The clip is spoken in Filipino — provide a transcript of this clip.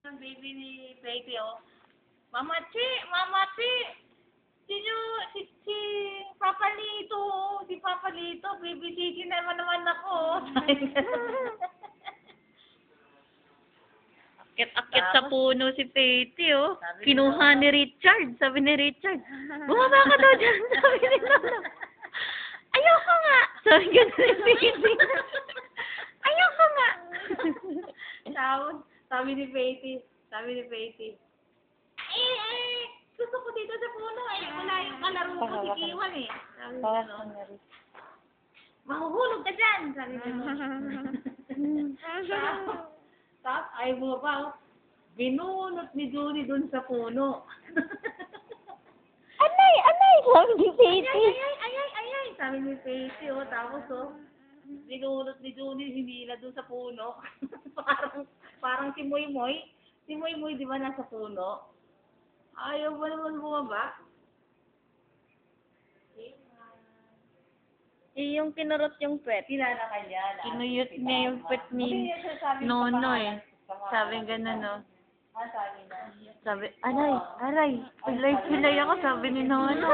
Ang baby ni Betty, oh. Mama Chi, si Papa Lito, si Papa Lito, baby Chichi naman ako. Akit sa puno si Petey, oh. Sabi Kinuha ni Richard. Sabi ni Richard, bumaba ka daw dyan. Sabi ni Lola, ayoko nga. Sabi gano'n ni Petey. Ayoko nga. Sabi ni Betty, gusto ko dito sa puno, wala yung kalaro ko si Kiwan, eh. Sabi ni gano'n. Mahuhulog ka dyan, sabi ni Tapos, ay mo pa, oh. Binunot ni Julie dun sa puno. Anay! Sabi ni Petey. Ay, sabi ni Betty, oh. Tapos, oh, binunot ni Julie, hinila dun sa puno. parang si Moy Moy. Si Moy Moy, di ba, nasa puno? Ayaw ba naman bumaba? Yung kinurot yung pet. Kilala ka niya. Kinuyot niya yung pet ni Nonoy. Sabi gano'n, no? Sabi na. Sabi, aray, pilay ako, sabi ni Nono.